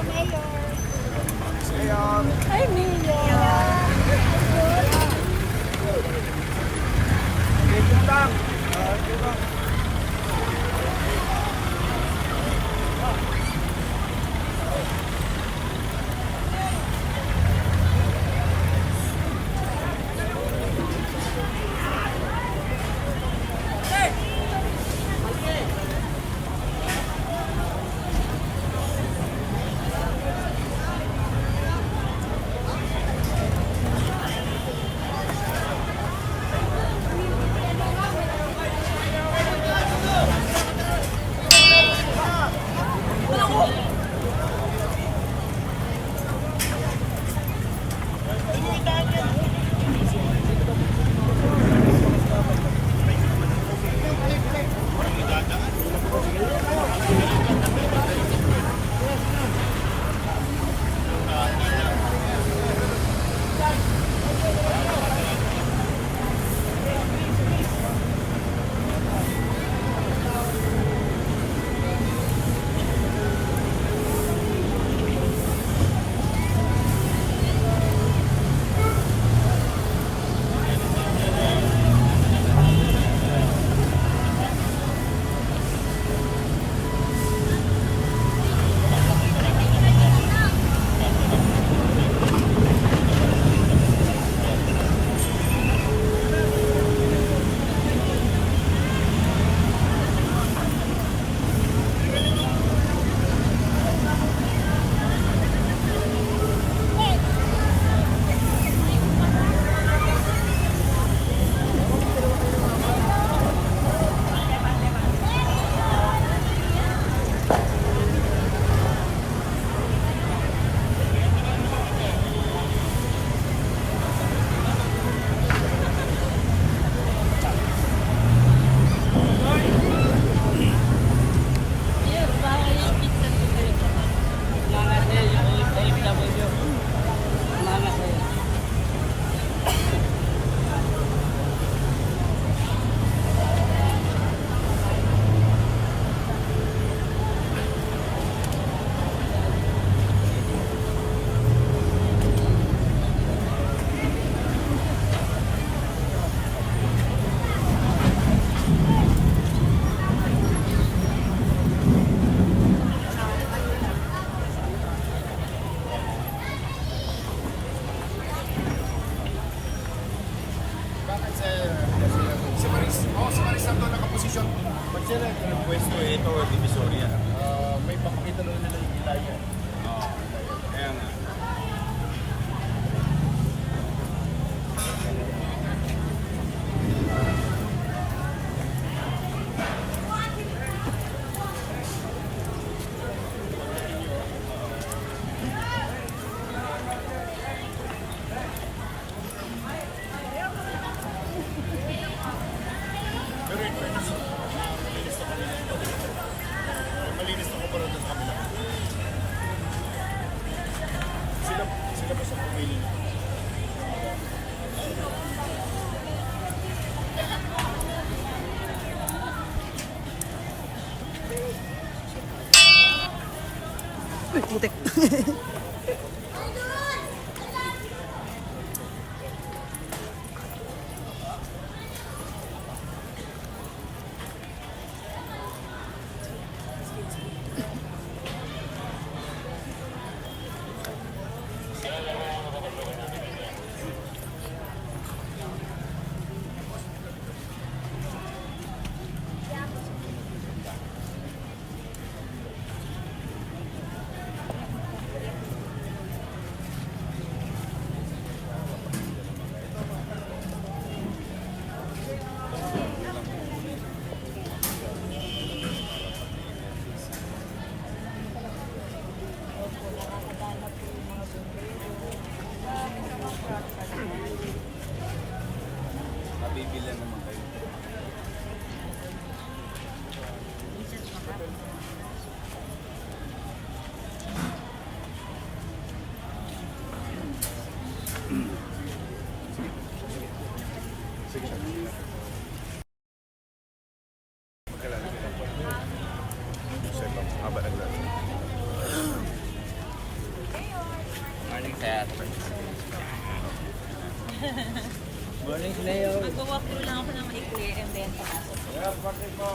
Mayor. Hi, Mayor. Dito lang. Dito lang. Si Maris Santo nakaposisyon. Ba't sila yung pwesto ito, Divisoria? May papakita lang nila yung ilaya. Oo. Kaya nga. Pero in fairness, malinis na ko pa rin sa kabila. Sila pa sa pumili. Uy, putik. Walkthrough lang ako ng maikli and then papasok. Kaya pati po.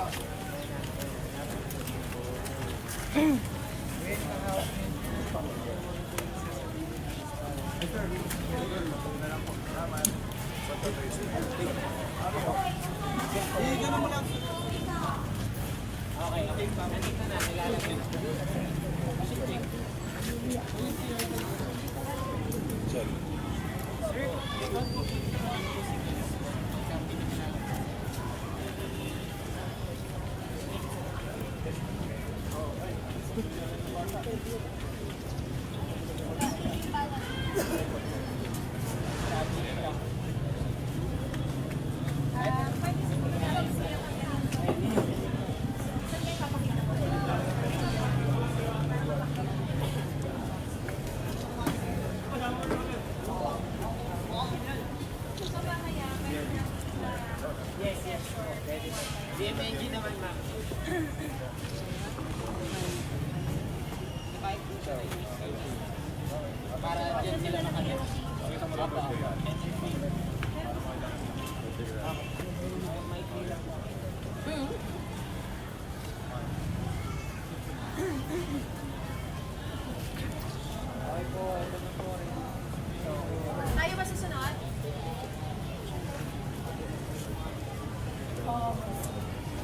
Tayo ba susunod?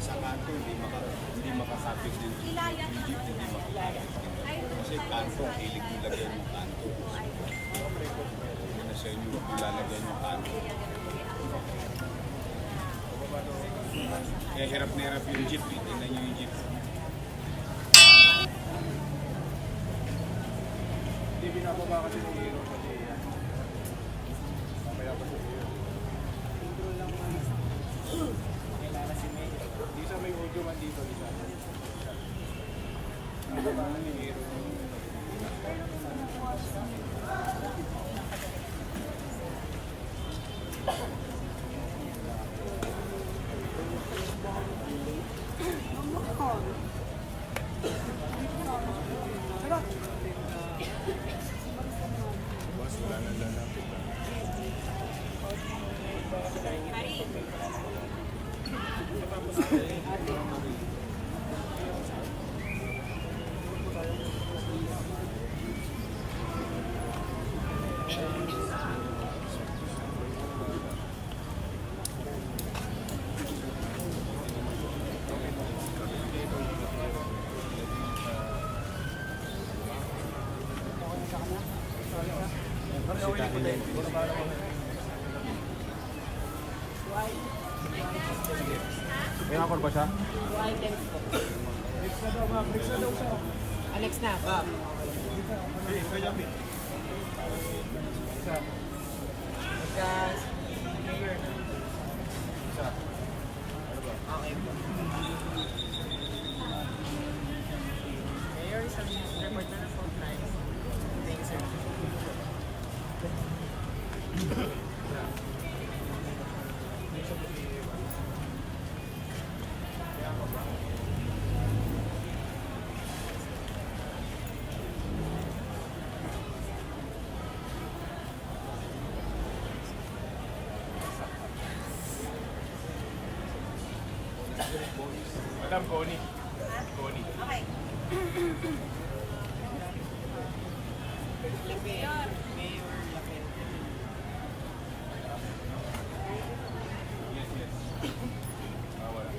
Sa kanto, hindi makasapit din. Ilaya na Jeep, hindi makasapit. Kasi kanto, hilig yung lagyan yung kanto. Hindi na sa inyo, kung lalagyan yung kanto. Kaya hirap na hirap yung jeep, tingnan nyo yung jeep. Hindi binababa kasi ng hero kasi yan. Mamaya pa sa hero. Intro lang man. Kailangan si May. Isa may audio man dito. Isa. Nababa na ni hero. May akor ba siya? Alex na, Bob. Guys, mayor na. Okay. Mayor, isang report na ng phone line. Thank you, sir. Madam Connie. Connie. Okay. Mayor, Lapel. Yes, yes. Wala.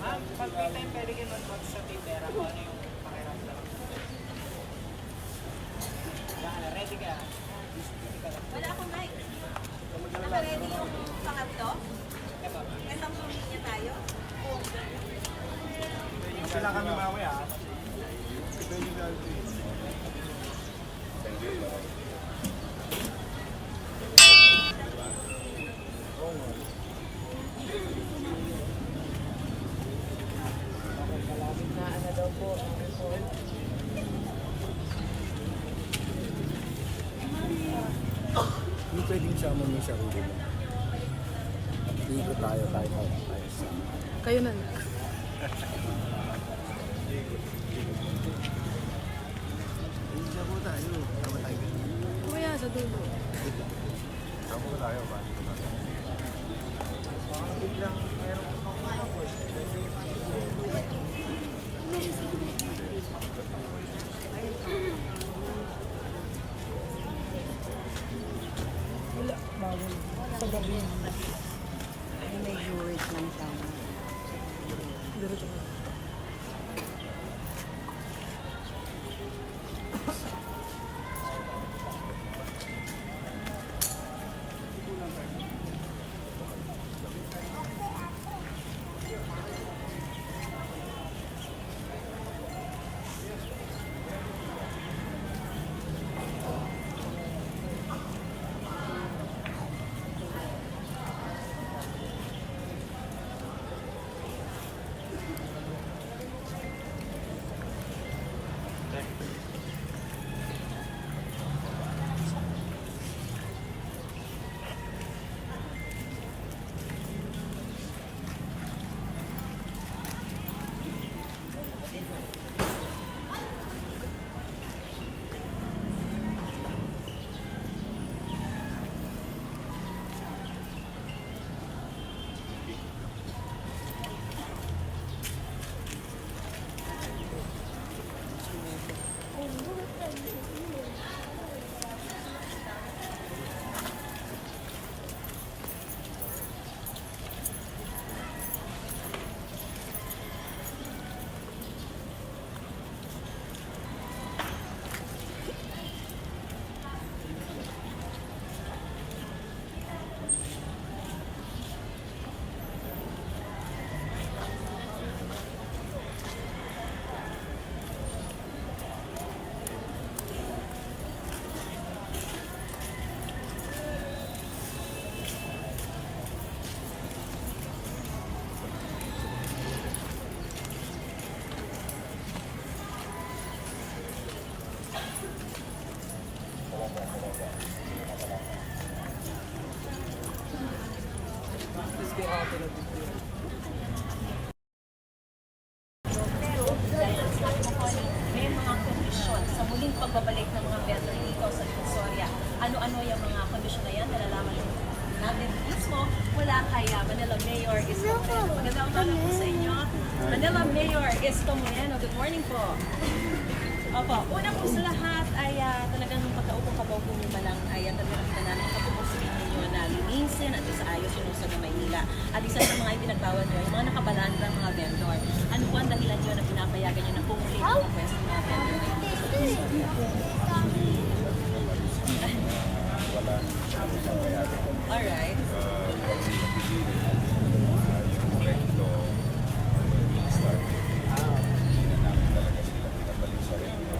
Ma'am, pag may time pwede kayo mag-watch sa Twitter kung ano yung pakiramdam. Ready ka? Wala akong mic. Naka-ready yung pangatlo? Isang linya tayo? Sila kami mamaya. Malapit na ano daw po ang result. isama mo yung sarili mo. Ikot tayo sa... Kayo na. Isama tayo. Tama tayo. Kumaya sa dulo. Tama tayo ba? Wala. Bawal. Sa gabi. Ay, medyo wait lang sana. Diretso ka. May mga kondisyon sa muling pagbabalik ng mga vendor dito sa Divisoria. Ano-ano yung mga kondisyon na yan? Nalalaman natin mismo mula kay Manila Mayor Isko Moreno. Magandang umaga po sa inyo. Manila Mayor Isko Moreno, good morning po. Opo, una po sa lahat ay talagang pagkaupong kabaw-upong lang ay talagang kita namin kapupusin ninyo na linisin at isaayos yung sa Maynila. At isa sa mga ipinagbawal nyo, yung mga nakabalanda mga vendor. Ano po ang dahilan nyo na pinapayagan nyo na pumuli ng pwesto ng mga vendor ngayon? Wala nang bayari. Alright. Yung recto, start. Hindi na namin talaga sila pinabalik sa recto.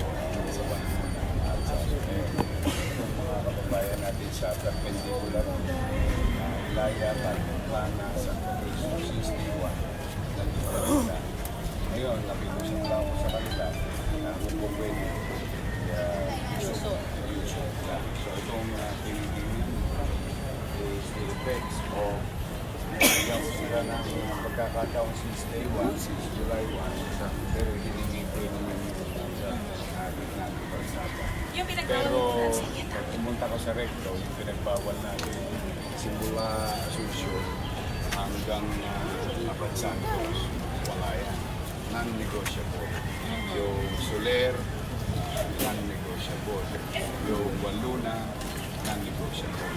Sa panahon ng alsa. Yung mga kababayan natin sa perpendicular, Ilaya, Plana, Santa Cruz, 61, nandito na sila. Ngayon, nakikusap lang ako sa kanila na kung po pwede. Yuso. So itong pinigilin is the effects of hanggang sila ng pagkakataon since day 1, since July 1, pero hiningipin naman yung ating natin pagsapa. Yung pinagbawal Pero nyo na, sige na. pag pumunta ko sa recto, yung pinagbawal natin simula Asunción hanggang Abad Santos, wala yan. Non-negotiable. Yung Soler, non-negotiable. Yung Waluna, non-negotiable.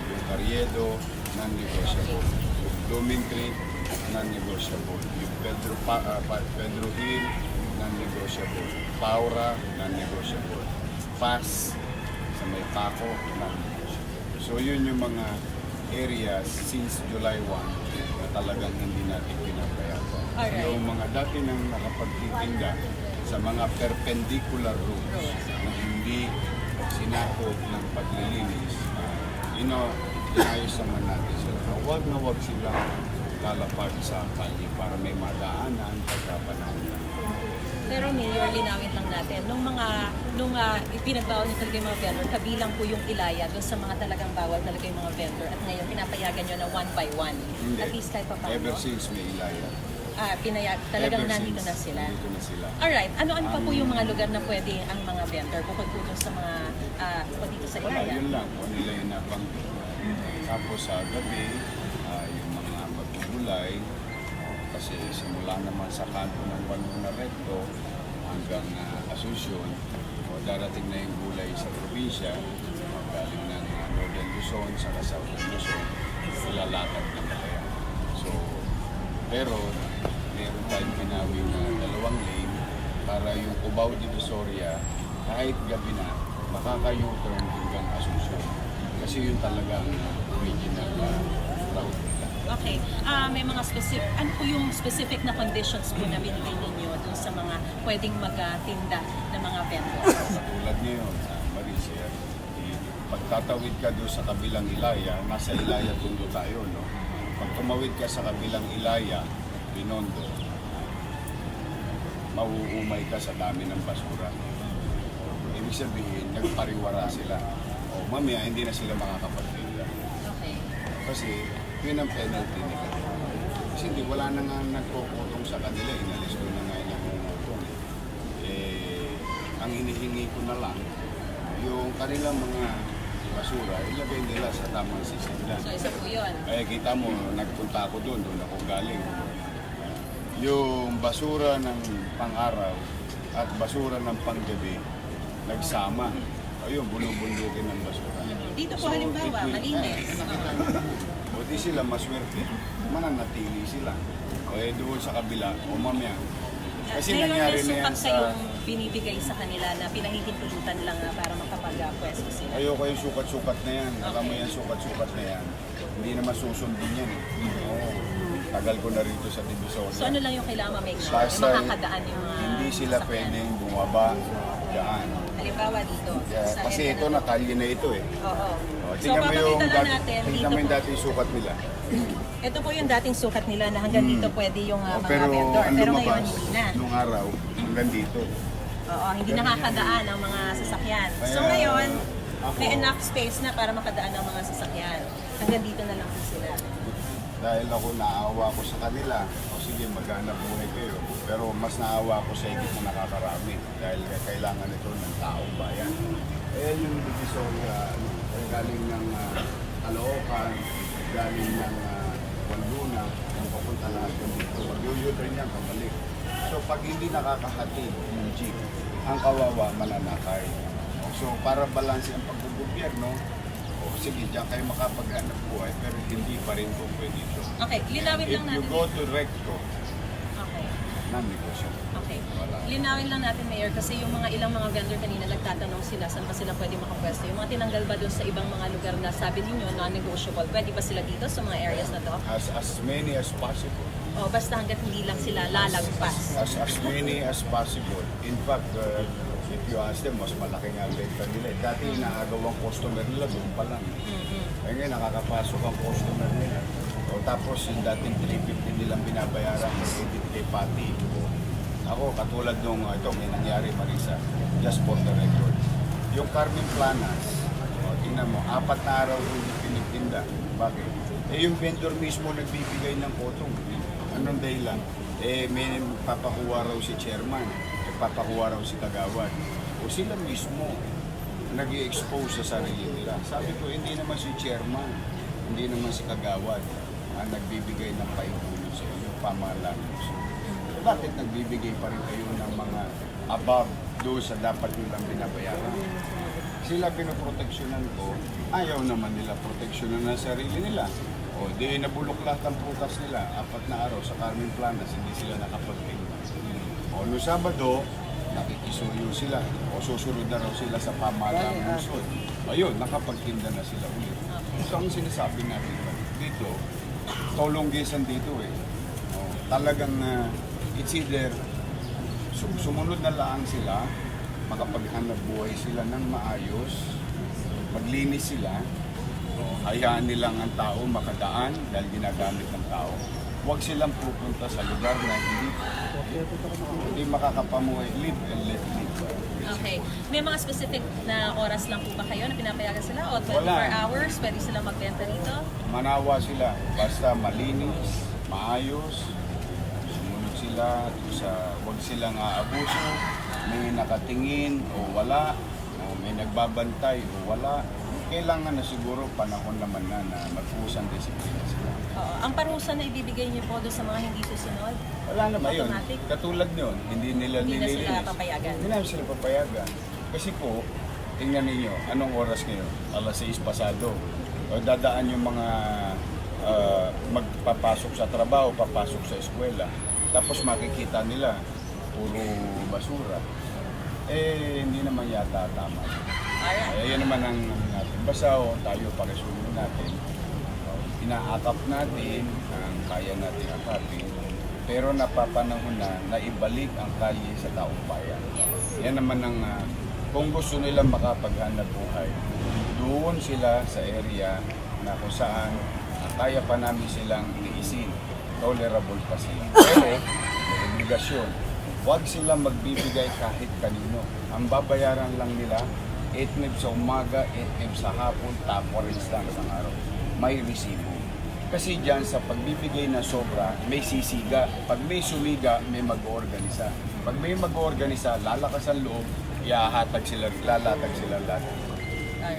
Yung Carriedo, non-negotiable. Yung Blooming Creek, non-negotiable. Yung Pedro Hill, non-negotiable. Paura, non-negotiable. Pass, sa may Paco, non-negotiable. So yun yung mga areas since July 1 na talagang hindi natin pinapayagan. Alright. Yung mga dati nang nakapagtitinda sa mga perpendicular roads na hindi sinakop ng paglilinis, inayos naman natin sila. Na wag silang lalapag sa kalye para may madaanan pagkapanahon. Pero Mayor, linawin lang natin, nung ipinagbawal niyo talaga yung mga vendor, kabilang po yung Ilaya doon sa mga talagang bawal talaga yung mga vendor. At ngayon, pinapayagan niyo na one by one. Hindi. At least kahit pa paano. Ever since may Ilaya. Talagang Ever nandito since, na sila. Nandito na sila. Alright, ano-ano pa po yung mga lugar na pwede ang mga vendor bukod po doon sa mga bukod dito sa Wala, Ilaya? yun lang. Kung nila yung nabanggit. Tapos sa gabi, yung mga magugulay, kasi simula naman sa kanto ng Banuna Recto hanggang Asuncion, darating na yung gulay sa probinsya, galing ng Northern Luzon, sa Southern Luzon, ilalatag na kaya. So, pero meron tayong pinawing na 2 lane para yung Cubao Divisoria, kahit gabi na, makaka-U-turn hanggang Asuncion. Kasi yun talaga ang original route nila. Okay. May mga ano po yung specific na conditions po na binigay ninyo dun sa mga pwedeng magtinda ng mga vendor? Tulad ngayon, Marisia, pagtatawid ka doon sa kabilang Ilaya, nasa Ilaya Tondo tayo, no? Pag tumawid ka sa kabilang Ilaya, Binondo, mauumay ka sa dami ng basura. Ibig sabihin, nagpariwara sila. O mamaya, hindi na sila makakapagtinda. Okay. Kasi yun ang penalty nila. Kasi hindi, wala na nga nagkukutong sa kanila. Inalis ko na nga yung nangungutong. Ang hinihingi ko na lang, yung kanilang mga basura, ilagay nila sa tamang sisindan. So isa po yun. Kita mo, nagpunta ako doon ako galing. Yung basura ng pang-araw at basura ng panggabi, nagsama. Ayun, bulubundukin ng basura. Dito po halimbawa, malinis. O di sila maswerte, mananatili sila. Doon sa kabila, o mamaya. Kasi Ngayon, nangyari may na yan sukat sa... kayong binibigay sa kanila na pinahihintulutan lang para makapag-pwesto sila. Ayoko yung sukat-sukat na yan. Alam mo yan, sukat-sukat na yan. Hindi naman susundin yan. Oo. Tagal ko na rito sa Divisoria. So ano lang yung kailangan ma-make sure? Basta Makakadaan yung mga hindi sila sasakyan. pwedeng bumaba dyan. Halimbawa dito. sa Kasi area ito, na to. nakalye na ito eh. Oo. O, So tingnan mo yung papakita lang natin tingnan dito mo yung po. dating sukat nila. Ito po yung dating sukat nila na hanggang dito pwede yung mga Pero vendor. ang Pero ngayon lumabas, hindi na. nung araw, hanggang dito. Oo, hindi nakakadaan ang mga sasakyan. So Kaya, ngayon, ako- may enough space na para makadaan ang mga sasakyan. Hanggang dito na lang po sila. Dahil ako naawa ko sa kanila, o sige, maghanap buhay kayo. Pero mas naawa ko sa higit na nakakarami dahil kailangan ito ng taong bayan. Yung Divisoria, galing ng Caloocan, galing ng Wanduna, ang papunta lahat yung dito. Pag-u-turn niya, pabalik. So pag hindi nakakahatid yung jeep, ang kawawa mananakay. So para balanse ang pagbugobyerno, sige, diyan kayo makapaghanap buhay, pero hindi pa rin kung pwede ito. Okay, linawin If lang you natin. go to Recto, Okay. non-negosyo. Okay. Wala. Linawin lang natin, Mayor, kasi yung mga ilang mga vendor kanina nagtatanong sila saan ba sila pwede makapwesto. Yung mga tinanggal ba doon sa ibang mga lugar na sabi ninyo non-negotiable, pwede ba sila dito sa mga areas na to? As many as possible. O basta hanggat hindi lang sila lalagpas. As many as possible. In fact, if you ask them, mas malaki nga ang benta nila. Dati inaagawang customer nila, doon pa lang. Ngayon, nakakapasok ang customer nila. O tapos, yung dating 350 nilang binabayaran, mag-edit kay Pati. Ako, katulad nung, ito, may nangyari, Marisa, just for the record. Yung Carmen Planas, tingnan mo, 4 na araw yung pinagtinda. Bakit? Yung vendor mismo nagbibigay ng kotong. Anong dahilan? May papakuha raw si chairman, papakuha raw si kagawad. O sila mismo nag-i-expose sa sarili nila. Sabi ko, hindi naman si chairman, hindi naman si kagawad ang nagbibigay ng paitulong sa inyo, pamahalaan. So, bakit nagbibigay pa rin kayo ng mga above doon sa dapat nilang binabayaran? Sila pinoproteksyonan ko, ayaw naman nila proteksyonan ng sarili nila. O di nabulok lahat ang prutas nila, 4 na araw sa Carmen Planas, hindi sila nakapagtinda. O no Sabado, nakikisuyo sila. O susunod na raw sila sa pamahalaan ng lungsod. Ayun, nakapagtinda na sila ulit. So ang sinasabi natin dito, tolonggesan dito eh. O, talagang it's either sumunod na lang sila, makapaghanap buhay sila ng maayos, maglinis sila, hayaan nilang ang tao makadaan dahil ginagamit ng tao. huwag silang pupunta sa lugar na hindi makakapamuhay. Live and let live. Okay. May mga specific na oras lang po ba kayo na pinapayagan sila? O 24 Wala. hours? Pwede sila magbenta rito? Manawa sila, basta malinis, maayos, sumunod sila, huwag silang aabuso, may nakatingin o wala, o may nagbabantay o wala. Kailangan na siguro panahon naman na magpusang disiplina sila. Oo. Ang parusa na ibibigay niyo po doon sa mga hindi susunod? Wala naman yun. Automatic? Katulad yun, hindi nila Hindi na sila nililinis. papayagan? Hindi namin sila papayagan. Kasi po, tingnan ninyo, anong oras ngayon? Alas 6 pasado. O dadaan yung mga magpapasok sa trabaho, papasok sa eskwela. Tapos makikita nila, puro basura. Hindi naman yata tama. Alright. Yan naman ang natin. Basta tayo pakisunod natin. Inaakap natin ang kaya natin akapin. Pero napapanahon na ibalik ang kalye sa taong bayan. Yan naman ang kung gusto nilang makapaghanap buhay, doon sila sa area na kung saan kaya pa namin silang tiisin. Tolerable pa sila. Pero may obligasyon. Huwag silang magbibigay kahit kanino. Ang babayaran lang nila 8 sa umaga, 8 sa hapon, tapos lang sa araw. May resibo. Kasi dyan sa pagbibigay na sobra, may sisiga. Pag may sumiga, may mag-organisa. Pag may mag-organisa, lalakas ang loob, iahatag sila, lalatag sila lahat.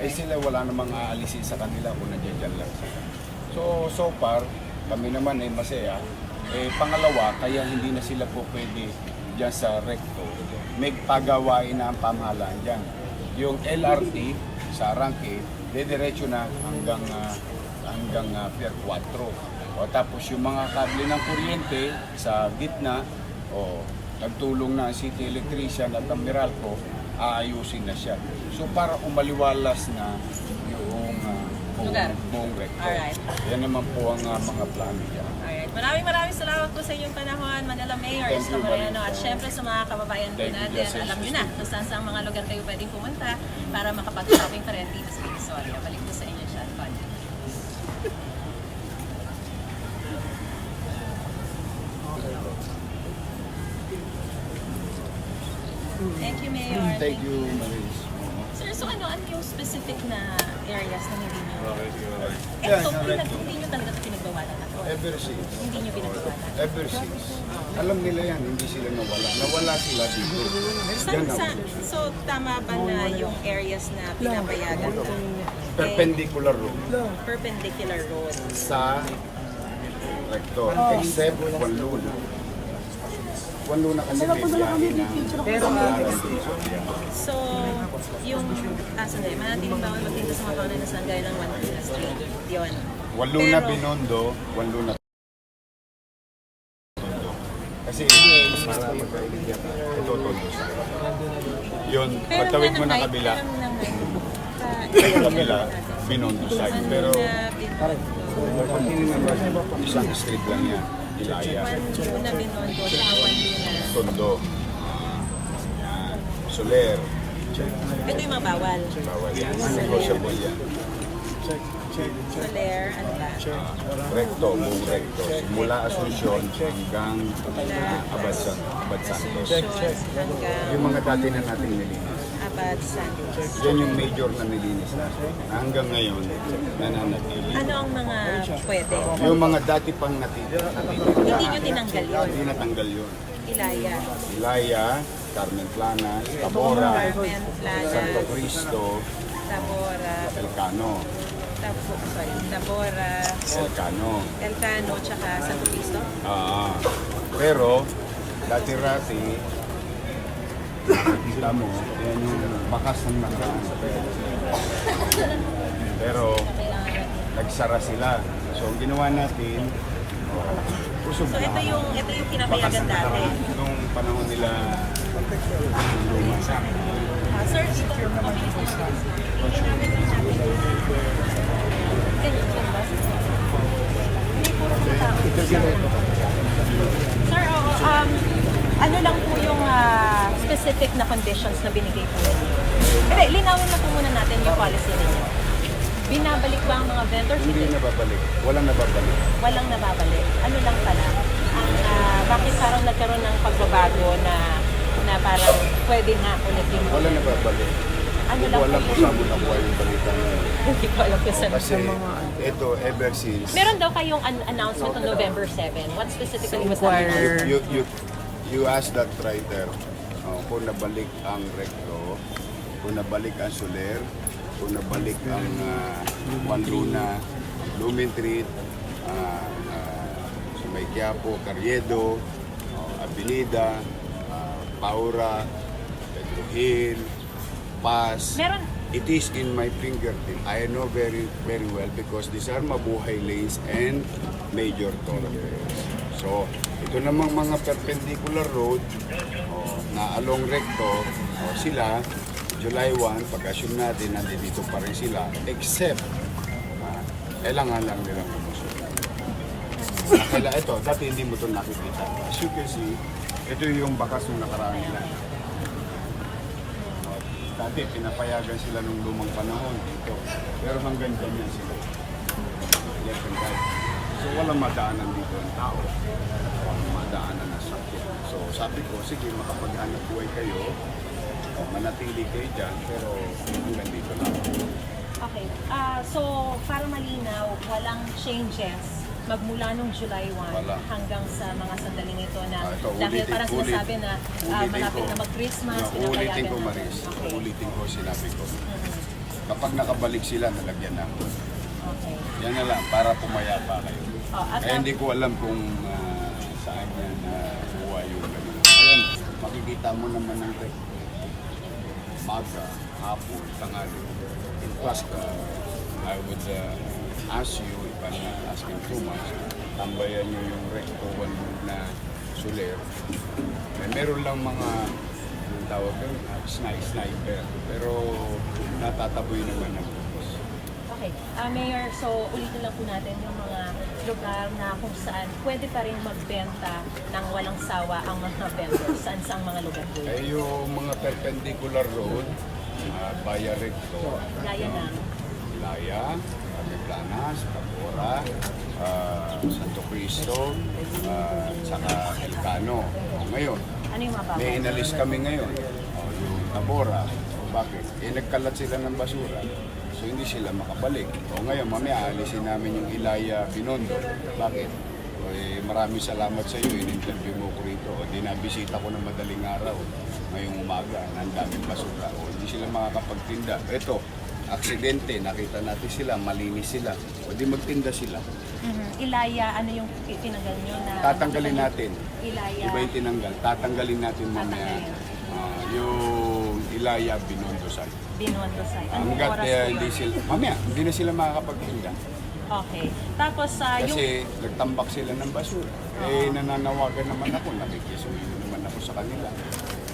Sila wala namang aalisin sa kanila kung nandiyan lang sila. So far, kami naman ay masaya. Pangalawa, kaya hindi na sila po pwede dyan sa recto. May pagawain na ang pamahalaan dyan. Yung LRT sa Arangke, dediretso na hanggang Pier 4. O tapos yung mga kable ng kuryente sa gitna, nagtulong na ang City Electrician at ang Meralco, aayusin na siya. So para umaliwalas na yung buong recto. Alright. Yan naman po ang mga plano dyan. Alright. Maraming salamat po sa inyong panahon, Manila Mayor Thank Isko you, Moreno. Marie. At syempre sa mga kababayan po Thank you, natin, Justice. alam nyo na kung saan sa mga lugar kayo pwedeng pumunta para makapag-shopping pa rin dito sa Divisoria. Balik po sa inyo, Sean Connie. Thank you, Mayor. Thank you, Maris. Sir, so ano yung specific na areas na hindi nyo? Yeah, Ito, correct. hindi nyo talaga ito pinagbawalan ako. Ever since. Hindi nyo pinagbawalan. Ever since. Alam nila yan, hindi sila nawala. Nawala sila dito. Yan ang So, tama ba na yung areas na pinapayagan ko? perpendicular road Perpendicular road. sa recto. Except Wanluna. Wanluna kasi may biyahe na. So, yung, sandali, manatiling bawal magtinda sa mga pangalan na saan gaya ng 1 Street. Yun. Wanluna Pero- Binondo, Wanluna Tondo. Kasi para magkailig yan. Ito Tondo sa yun, pagtawid mo ng kabila, sa kabila, Binondo side. Pero isang street lang yan, Ilaya, Wanluna Binondo, sa Wanluna. Tondo, yan, Soler, Ito yung mga bawal. bawal yan, negotiable yan. Soler, ano ba? Recto, buong recto. Simula Asuncion hanggang Abad Santos. Hanggang Yung mga dati na natin nilinis. Abad Santos. Yan yung major na nilinis natin. Hanggang ngayon, nananatili. Ano ang mga pwede? Yung mga dati pang natitira. Hindi nyo tinanggal yun. Hindi natanggal yun. Ilaya. Ilaya, Carmen Planas, Tabora, Carmen Plana, Santo Cristo, Tabora, Elcano, Tabora, Elcano, tsaka Santo Cristo. Pero, dati-rati, nakikita mo, yan yung bakas ng nakaraan. Pero, nagsara sila. So, ang ginawa natin, usog So ito yung bakas pinapayagan ng dati. nakaraan. Nung panahon nila, Sir, dito Sir, ano lang po yung specific na conditions na binigay po ninyo? Hindi, linawin na po muna natin yung policy ninyo. Binabalik ba ang mga vendors? hindi nababalik. Walang nababalik. Walang nababalik. Ano lang pala? magkakaroon ng pagbabago na parang pwede nga ulit yung... Wala na babalik. Ano Hindi lang ko alam po kung yun? saan mo nakuha yung balita na yun. Hindi ko alam kung saan. Kasi ito, ever since, Meron daw kayong announcement on November 7. What specifically was that? you asked that writer kung nabalik ang recto, kung nabalik ang Soler, kung nabalik ang Juan Luna, Lumentreat, sa May Quiapo, Carriedo, Avenida, Paura, Pedro Hill, Paz. Meron, It is in my fingertip. I know very very well because these are mabuhay lanes and major thoroughfares. So, ito namang mga perpendicular road na along recto, sila, July 1, pag-assume natin, nandito pa rin sila, except, kailangan lang nilang umusunod. Ito, dati hindi mo ito nakikita. As you can see, ito yung bakas ng nakaraan nila. Dati, pinapayagan sila nung lumang panahon dito. Pero hanggang ganyan sila. Left and right. So, walang madaanan dito ang tao. Walang madaanan na sakyan. So, sabi ko, sige, makapaghanap buhay kayo. Manatili kayo dyan, pero hanggang dito lang. okay. So, para malinaw, walang changes magmula nung July 1 Wala. hanggang sa mga sandaling ito na Ito, dahil parang sinasabi na malapit ko. na mag-Christmas, Ulitin ko, na- Maris. Okay. Ulitin ko, sinabi ko. Kapag nakabalik sila, nalagyan na. Okay. Yan na lang, para pumayapa kayo. At Eh, hindi ko alam kung saan yan buha yung ganun. Ayan, makikita mo naman ng maga, hapon, tangali. In fact, I would ask you, if I'm not asking too much, tambayan nyo yung recto one na Soler. Meron lang mga yung tawag doon, sniper. Pero natataboy naman ng bukos. Okay. Mayor, so ulitin lang po natin yung mga lugar na kung saan pwede pa rin magbenta ng walang sawa ang mga vendors. Saan sa mga lugar po? Eh, yung mga perpendicular road, Baya Recto, Gaya ng Laya, Planas, Capora, Santo Cristo, saka Elcano. Ngayon, ano yung mga may bagay? inalis kami ngayon, yung Tabora. Bakit? Eh, nagkalat sila ng basura. So, hindi sila makabalik. O ngayon, mamaya, alisin namin yung Ilaya Binondo. Bakit? O, eh, maraming salamat sa iyo. In-interview mo ko rito. O, dinabisita ko ng madaling araw. Ngayong umaga, na ang daming basura. O, hindi sila makakapagtinda. Ito, aksidente, nakita natin sila, malinis sila. O, di magtinda sila. Ilaya, ano yung tinanggal nyo na... Tatanggalin natin. Ilaya. Iba yung tinanggal. Tatanggalin natin mamaya. Yung Ilaya Binondo side. Binondo side. Anong Hanggat oras po yun? hindi sila, mamaya, hindi na sila makakapagtinda. Okay. Tapos yung... Kasi nagtambak sila ng basura. Eh, nananawagan naman ako, nakikisuyo naman ako sa kanila.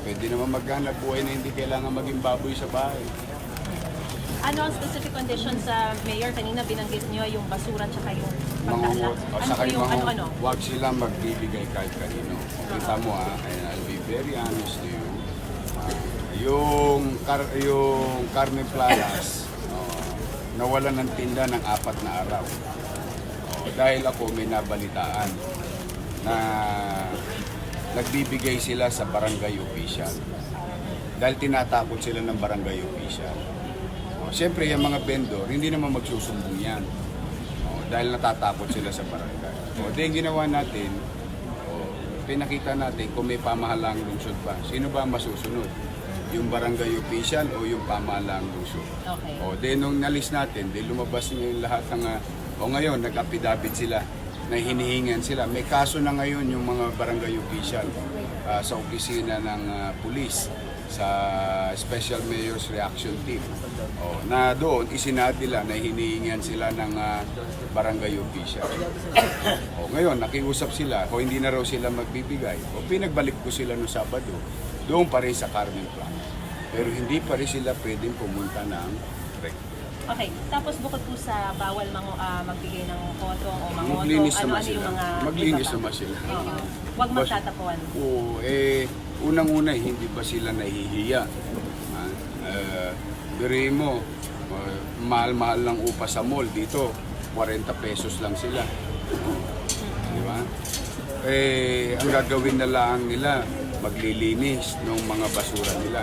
Pwede naman maghanap buhay na hindi kailangan maging baboy sa bahay. Ano ang specific conditions sa Mayor? Kanina binanggit nyo yung basura tsaka yung pagdala. Ano Saka po yung mga, ano-ano? huwag sila magbibigay kahit kanino. Kita mo and I'll be very honest to you. Yung Carmen Planas, nawalan ng tinda ng 4 na araw. Dahil ako may nabalitaan na nagbibigay sila sa barangay official. Dahil tinatakot sila ng barangay official. Siyempre, yung mga vendor, hindi naman magsusumbong yan. Dahil natatakot sila sa barangay. Di ginawa natin, pinakita natin kung may pamahalaang lungsod pa. Sino ba masusunod? Yung barangay official o yung pamahalaang lungsod? Okay. Nung nalis natin, lumabas na yung lahat ng... ngayon, nag-affidavit sila na hinihingan sila. May kaso na ngayon yung mga barangay official sa opisina ng pulis sa Special Mayor's Reaction Team. Na doon, isinad nila na hinihingan sila ng barangay official. Ngayon, nakiusap sila, o hindi na raw sila magbibigay. Pinagbalik ko sila noong Sabado, doon pa rin sa Carmen Planas. Pero hindi pa rin sila pwedeng pumunta ng recto. Okay. Tapos bukod po sa bawal magbigay ng kotong o mangoto, Maglinis ano naman sila. yung mga... Maglinis iba pa? naman sila. Oo. Huwag magtatapuan. Oo, unang-una, hindi ba sila nahihiya? Birihin mo, mahal-mahal lang upa sa mall dito, 40 pesos lang sila. Di ba? ang gagawin na lang nila, maglilinis ng mga basura nila.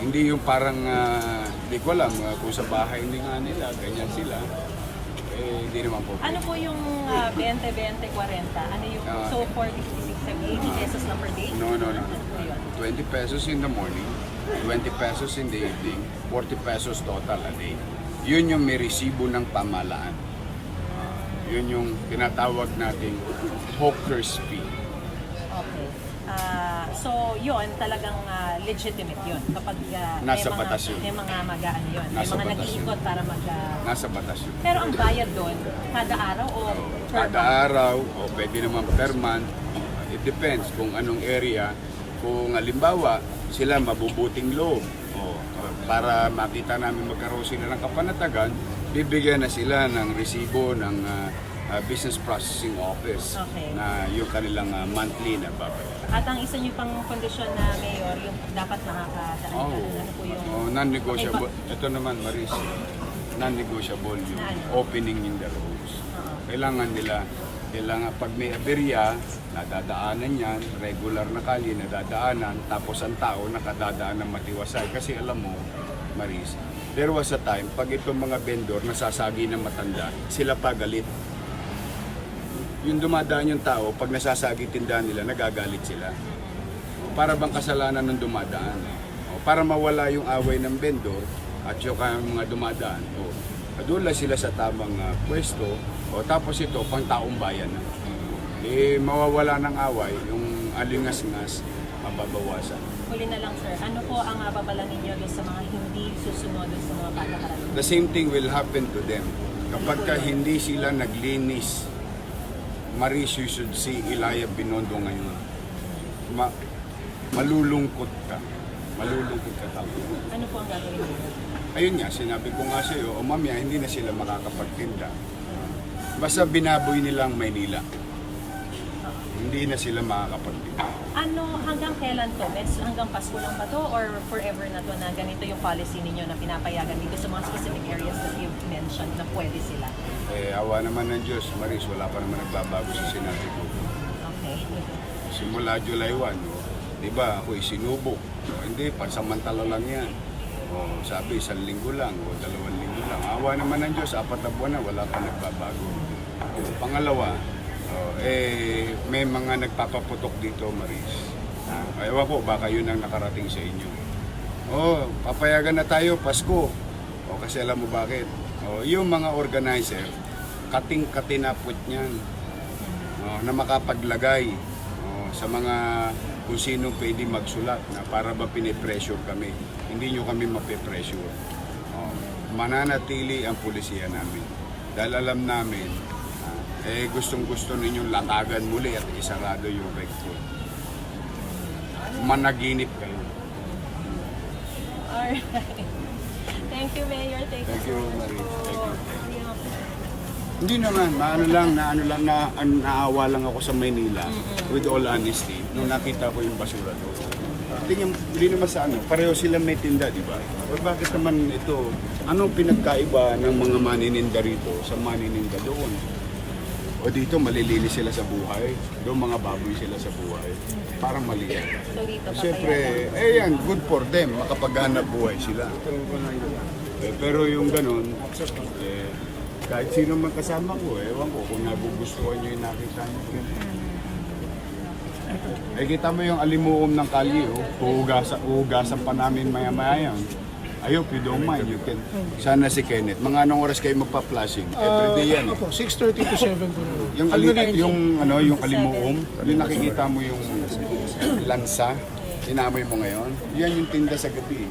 Hindi yung parang, di ko alam, kung sa bahay nga nila, ganyan sila. Hindi naman po. Ano po yung 20, 20, 40? Ano yung, so 40, 50, 80 pesos lang per day? No. Ano po yun? 20 pesos in the morning, 20 pesos in the evening, 40 pesos total a day. Yun yung may resibo ng pamahalaan. Yun yung tinatawag nating hawker's fee. Okay. So yun, talagang legitimate yun. Kapag Nasa may mga, batas yun. may mga mag-ano yun. May Nasa mga batas nag-iikot yun. para Nasa batas yun. Pero ang bayad doon, kada araw o per Kada month? araw, o pwede naman per month. It depends kung anong area. Kung halimbawa, sila mabubuting loob. Para makita namin magkaroon sila ng kapanatagan, bibigyan na sila ng resibo ng Business Processing Office Okay. na yung kanilang monthly na babayaran. At ang isa niyo pang kondisyon na mayor, yung dapat nakakadaan ka. Ano po yung... Non-negotiable. Ito naman, Maris, non-negotiable yung opening in the roads. Kailangan nila, pag may aberya, nadadaanan yan, regular na kalye, nadadaanan, tapos ang tao nakadadaan ng matiwasay. Kasi alam mo, Maris, there was a time, pag itong mga vendor nasasagi ng matanda, sila pa galit. Yung dumadaan yung tao, pag nasasagi tindahan nila, nagagalit sila. Para bang kasalanan ng dumadaan. Para mawala yung away ng vendor at yung mga dumadaan. Doon lang sila sa tamang pwesto. Tapos ito, pang taong bayan na. Mawawala ng away, yung alingas-ngas, mababawasan. Huli na lang sir, ano po ang babala ninyo doon sa mga hindi susunod doon sa mga patakaran? The same thing will happen to them. Kapag ka hindi sila naglinis, Maris, you should see Ilaya Binondo ngayon. Malulungkot ka. Malulungkot ka tao. Ano po ang gagawin ninyo? Ayun nga, sinabi ko nga sa iyo, mamaya hindi na sila makakapagtinda. Basta binaboy nilang Maynila. Hindi na sila makakapagtinda. Ano, hanggang kailan to? Hanggang Pasko lang ba to? Or forever na to na ganito yung policy ninyo na pinapayagan dito sa mga specific areas that you've mentioned na pwede sila? Awa naman ng Diyos, Maris, wala pa naman nagbabago sa sinabi ko. Okay. Simula July 1, di ba, ako isinubok. Hindi, pansamantala lang yan. Sabi, 1 linggo lang o 2 linggo lang. Awa naman ng Diyos, 4 na buwan na, wala pa nagbabago. Pangalawa, may mga nagpapaputok dito, Maris. Ewan ko, baka yun ang nakarating sa inyo. Papayagan na tayo, Pasko. Kasi alam mo bakit? Yung mga organizer, kating-katinapot niyan na makapaglagay sa mga kung sino pwede magsulat na para ba pinipressure kami. Hindi nyo kami mapipressure. Mananatili ang pulisya namin. Dahil alam namin, gustong-gusto ninyong latagan muli at isarado yung recto. Managinip kayo. Alright. Thank you, Mayor. Thank you, Marie. Thank you. Yeah. Hindi naman, naawa lang ako sa Maynila, with all honesty, nung nakita ko yung basura doon. Hindi naman sa pareho sila may tinda, di ba? O bakit naman ito, anong pinagkaiba ng mga manininda rito sa manininda doon? O dito, malilinis sila sa buhay, doon mga baboy sila sa buhay, parang mali. So dito, Siyempre, yan, good for them, makapaghanap buhay sila. Pero yung ganun, kahit sino man kasama ko, ewan ko kung nagugustuhan nyo yung nakita nyo. Kita mo yung alimuom ng kalye, huhugasan pa namin maya-maya yan. I hope you don't mind, you can. Sana si Kenneth. Mga anong oras kayo magpa-flashing? Everyday yan. Opo, 6:30 to 7 po. Yung alimuom, yung nakikita mo yung lansa, inamoy mo ngayon, yan yung tinda sa gabi.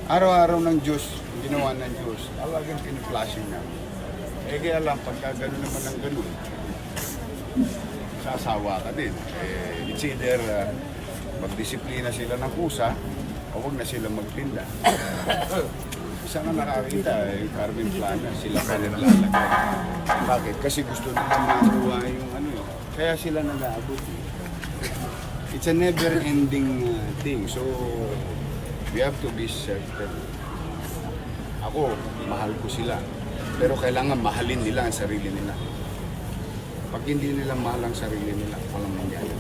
Araw-araw ng Diyos, ginawa ng Diyos, talagang piniflashing namin. Kaya lang, pagka gano'n naman ang gano'n, sasawa ka din. It's either magdisiplina sila ng kusa, o huwag na sila magtinda. Isa nga nakakita, Carmen Plana, sila pa naglalagay. Bakit? Kasi gusto nila makuha yung kaya sila nag-aabot. It's a never-ending thing. So, we have to be certain. Ako, mahal ko sila. Pero kailangan mahalin nila ang sarili nila. Pag hindi nila mahal ang sarili nila, walang mangyayari.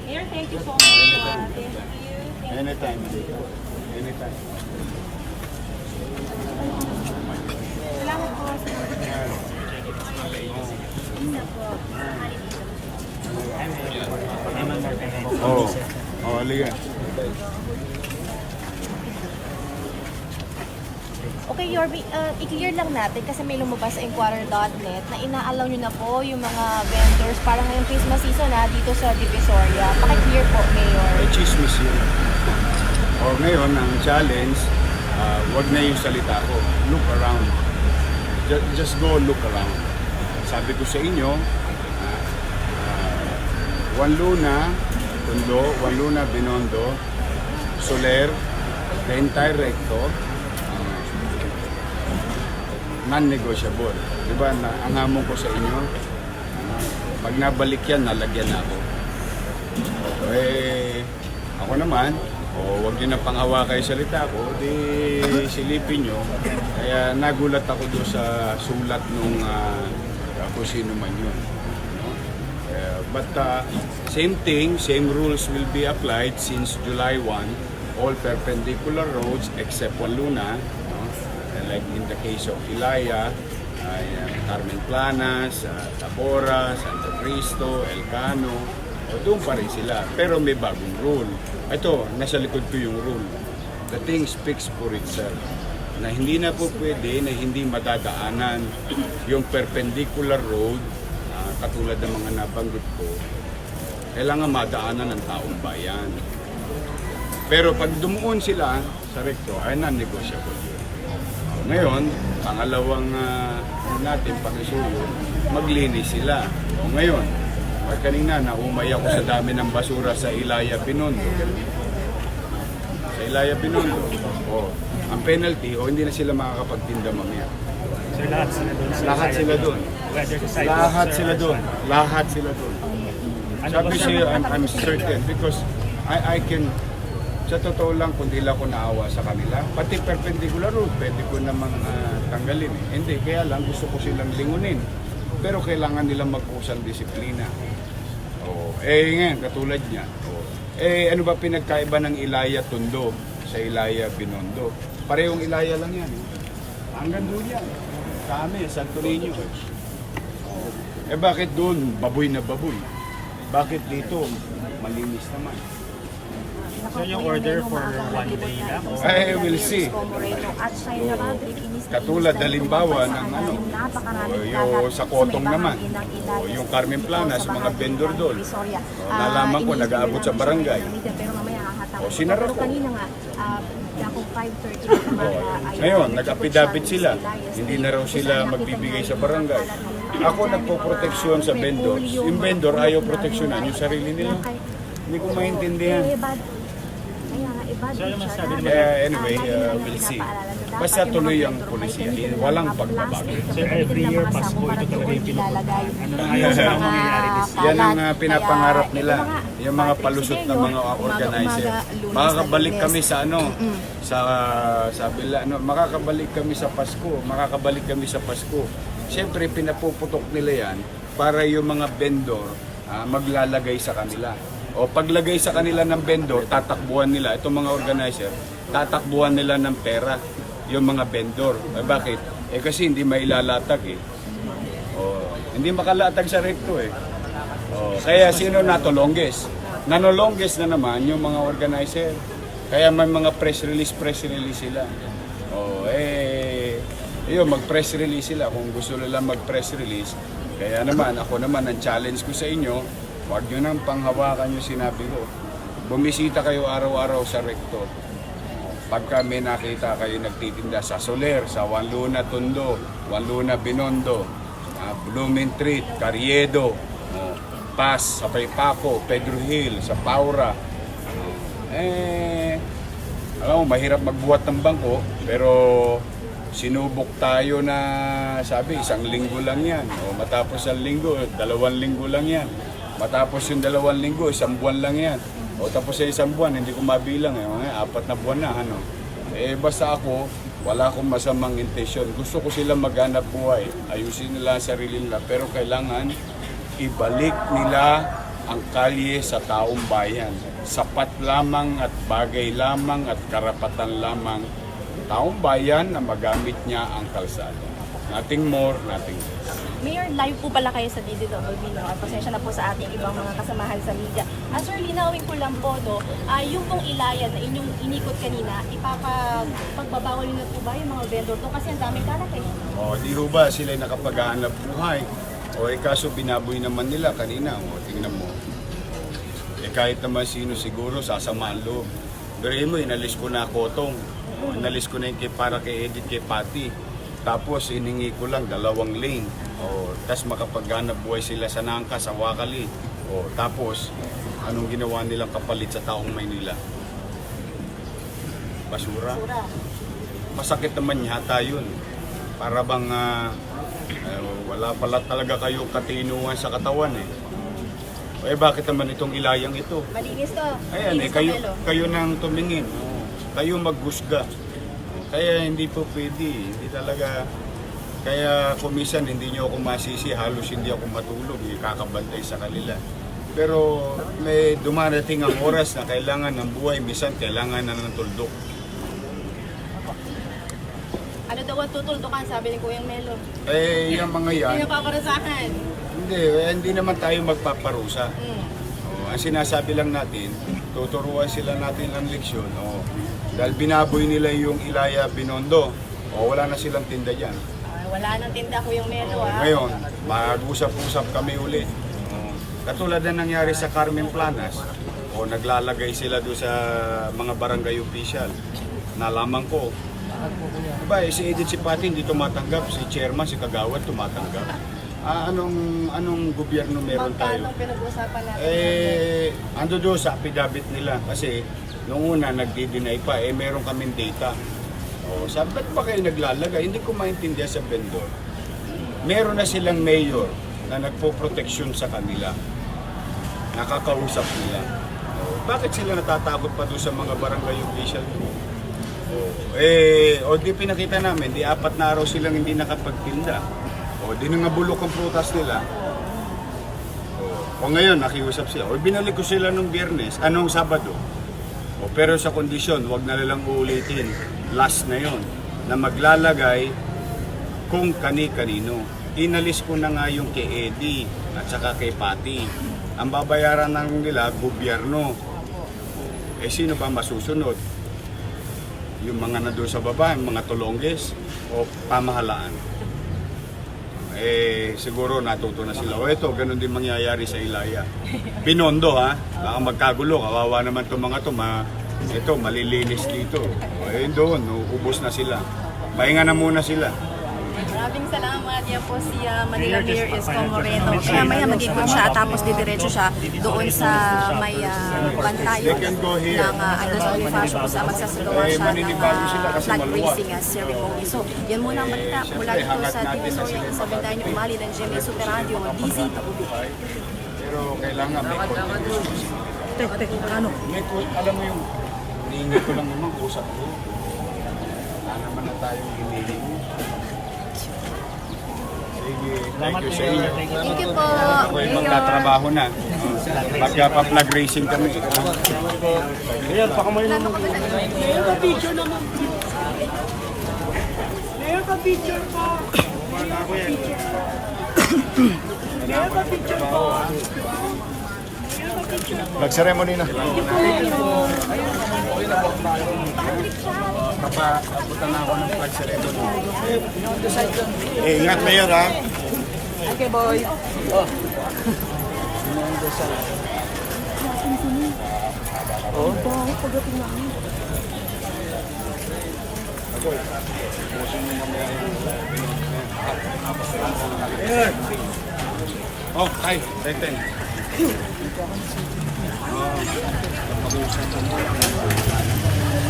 Mayor, thank you so much. Thank you. Anytime. Anytime. Salamat po. Oo. Oo, aliga. Okay, Yorby, i-clear lang natin kasi may lumabas sa Inquirer.net na inaalaw nyo na po yung mga vendors para ngayong Christmas season dito sa Divisoria. Paki-clear po, Mayor. May chismis yun. O ngayon, ang challenge, wag na yung salita ko. Look around. Just go look around. Sabi ko sa inyo, Juan Luna, Tondo, Juan Luna, Binondo, Soler, the entire recto, non-negotiable. Diba, ang hamon ko sa inyo, pag nabalik yan, nalagyan na ako. Ako naman, huwag nyo na panghawa kayo salita ko, di silipin nyo. Kaya nagulat ako doon sa sulat nung kung sino man yun. No? But same thing, same rules will be applied since July 1, all perpendicular roads except Juan Luna, no? Like in the case of Ilaya, Carmen Planas, Tabora, Santo Cristo, Elcano, doon pa rin sila. Pero may bagong rule. Ito, nasa likod ko yung rule. The thing speaks for itself. Na hindi na po pwede na hindi madadaanan yung perpendicular road, katulad ng mga nabanggit ko, kailangan madaanan ng taong bayan. Pero pag dumuon sila sa recto, ay non-negotiable yun. Ngayon, pangalawang natin pakisuyo, maglinis sila. Ngayon, kanina naumay ako sa dami ng basura sa Ilaya, Binondo. Sa Ilaya, Binondo. Ang penalty, hindi na sila makakapagtinda mamaya. Sir, lahat sila doon. Lahat sila doon. Whether the sidewalks Lahat or sila doon. Lahat sila doon. Sabi siya, I'm certain because I can, sa totoo lang, kung di lang ko naawa sa kanila, pati perpendicular road, pwede ko namang tanggalin. Hindi, kaya lang gusto ko silang lingunin. Pero kailangan nilang mag-usang disiplina. Ngayon, katulad niya. Ano ba pinagkaiba ng Ilaya Tondo sa Ilaya Binondo? Parehong Ilaya lang yan. Hanggang doon yan. Sa amin, Santo Niño. Bakit doon? Baboy na baboy. Bakit dito? Malinis naman. So yung order for one day lang? We'll see. Katulad, halimbawa, ng yung sa Kotong naman. Yung Carmen Planas, mga vendor doon. Nalaman ko, nag-aabot sa barangay. Sinara ko. Ngayon, nag-apidabit sila. Hindi na raw sila magbibigay sa barangay. Ako nagpo-proteksyon sa vendors. Yung vendor ayaw proteksyonan yung sarili nila. Hindi ko maintindihan. Anyway, we'll see. Basta tuloy ang polisiya. Walang pagbabago. Sir, every year, Pasko, ito talaga yung pinupuntahan. Ano na ayaw sa mga mangyayari this year? Yan ang pinapangarap nila. Yung mga palusot na mga organizer. Makakabalik kami sa makakabalik kami sa Pasko. Makakabalik kami sa Pasko. Siyempre, pinapuputok nila yan para yung mga vendor maglalagay sa kanila. O paglagay sa kanila ng vendor, tatakbuhan nila. Itong mga organizer, tatakbuhan nila ng pera yung mga vendor. Bakit? Kasi hindi mailalatag hindi makalatag sa recto Kaya sino natolongges? Nanolongges na naman yung mga organizer. Kaya may mga press release sila. Mag-press release sila kung gusto nila mag-press release. Kaya naman, ako naman, ang challenge ko sa inyo, huwag nyo nang panghawakan yung sinabi ko. Bumisita kayo araw-araw sa recto. Pagka may nakita kayo nagtitinda sa Soler, sa Juan Luna Tondo, Juan Luna Binondo, Blooming Treat, Carriedo, Paz, sa Paypaco, Pedro Hill, sa Paura. Alam mo, mahirap magbuhat ng bangko, pero sinubok tayo na sabi, 1 linggo lang yan. Matapos 1 linggo, 2 linggo lang yan. Matapos yung 2 linggo, 1 buwan lang yan. Tapos sa 1 buwan, hindi ko mabilang 4 na buwan na. Basta ako, Wala akong masamang intensyon. Gusto ko sila maghanap buhay. Ayusin nila ang sarili nila. Pero kailangan ibalik nila ang kalye sa taong bayan. Sapat lamang at bagay lamang at karapatan lamang taong bayan na magamit niya ang kalsada. Nothing more, nothing less. Mayor, live po pala kayo sa DDWB, no? At pasensya na po sa ating ibang mga kasamahan sa media. Sir, linawin ko lang po, no? Yung pong ilayan na inyong inikot kanina, pagbabawal nyo na po ba yung mga vendor to? Kasi ang daming kalat eh. O, di ho ba sila nakapaghahanap buhay? O, kaso binaboy naman nila kanina. O, tingnan mo. Kahit naman sino siguro, sasama ang loob. Pero mo, inalis ko na Kotong. O, inalis ko na yung para kay Edith, kay Patty. Tapos iningi ko lang 2 lane. O, tas makapaghanap buhay sila sa Nangka, sa Wakali. O, tapos, anong ginawa nilang kapalit sa taong Maynila? Basura. Masakit naman yata yun. Para bang wala pala talaga kayong katinuan sa katawan eh. Bakit naman itong ilayang ito? Malinis to. Ayan Malinis kayo, Melo. kayo nang tumingin. Kayo maghusga. Kaya hindi po pwede. Hindi talaga. Kaya kumisan hindi nyo ako masisi. Halos hindi ako matulog. Kakabantay sa kanila. Pero may dumarating ang oras na kailangan ng buhay. Minsan kailangan na ng tuldok. Ano daw ang tutuldukan, sabi ni Kuyang Melo? Yung mga yan. Hindi napaparasahan. Hindi naman tayo magpaparusa. Ang sinasabi lang natin, tuturuan sila natin ng leksyon. Dahil binaboy nila yung Ilaya Binondo, wala na silang tinda dyan. Wala nang tinda Kuyang Melo, Ngayon, mag-usap-usap kami ulit. Katulad na nangyari sa Carmen Planas, naglalagay sila doon sa mga barangay official. Nalaman ko, si Edith, si Patty hindi tumatanggap, si Chairman, si Kagawad tumatanggap. Anong gobyerno meron tayo? Magkano pinag-usapan natin? Ando doon sa affidavit nila kasi nung una nagdi-deny pa, meron kaming data. Sabi, ba't ba kayo naglalagay? Hindi ko maintindihan sa vendor. Meron na silang mayor na nagpo-proteksyon sa kanila. Nakakausap nila. Bakit sila natatakot pa doon sa mga barangay official? Di pinakita namin, di 4 na araw silang hindi nakapagtinda. Di nangabulok ang prutas nila. Ngayon, nakiusap sila. Binalik ko sila nung Biyernes, Sabado. Pero sa kondisyon, huwag na nilang uulitin. Last na yon na maglalagay kung kani-kanino. Inalis ko na nga yung kay Eddie at saka kay Patty. Ang babayaran ng nila, gobyerno. Sino ba masusunod? Yung mga na doon sa baba, yung mga tulongges o pamahalaan? Siguro natuto na sila. Ito, ganun din mangyayari sa Ilaya. Binondo baka magkagulo, kawawa naman itong mga to. Ito, malilinis dito. Doon, ubos na sila. Pahinga na muna sila. Maraming salamat. Yan po si Manila Mayor Isko Moreno. Maya mag-ikot siya tapos didiretso siya doon sa may bantayan ng Andres Bonifacio kung saan magsasagawa siya ng flag raising ceremony. So, yan muna ang balita mula dito sa Divisoria sa Bantayan niyo umali ng GMA Super Radio, DZWB. Pero kailangan may contribution. Alam mo yung hinihingi ko lang naman, usap ko. Wala naman na tayong hinihingi. Thank you sa inyo. Thank you po, Ako ay magtatrabaho na. Magpa-flag racing kami. Mayor, pakamayin naman. Mayor, pa-picture naman. Mayor, pa-picture po. Mayor, pa-picture po. Flag ceremony na. Papapunta na ako ng flag ceremony. Ingat, Mayor, ha? Okay, boy. Tay, Teten.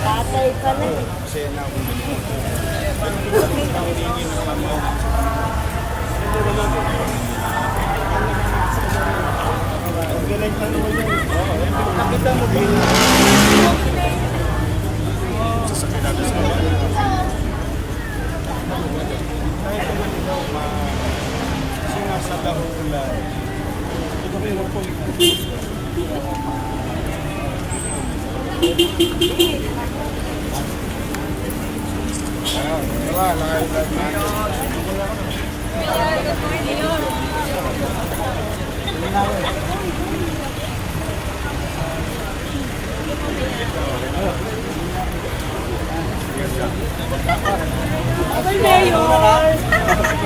Tatay ka na. Kasi na ako. Nakita mo din. Ito kayo, work po.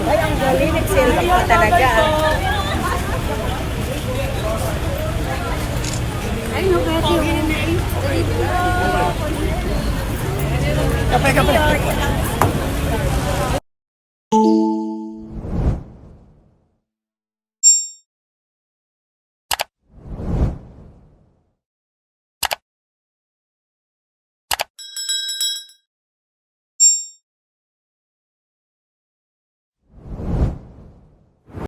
Ay, ang galing. Nag-selfie pa talaga. Ay, no, pwede. Kape.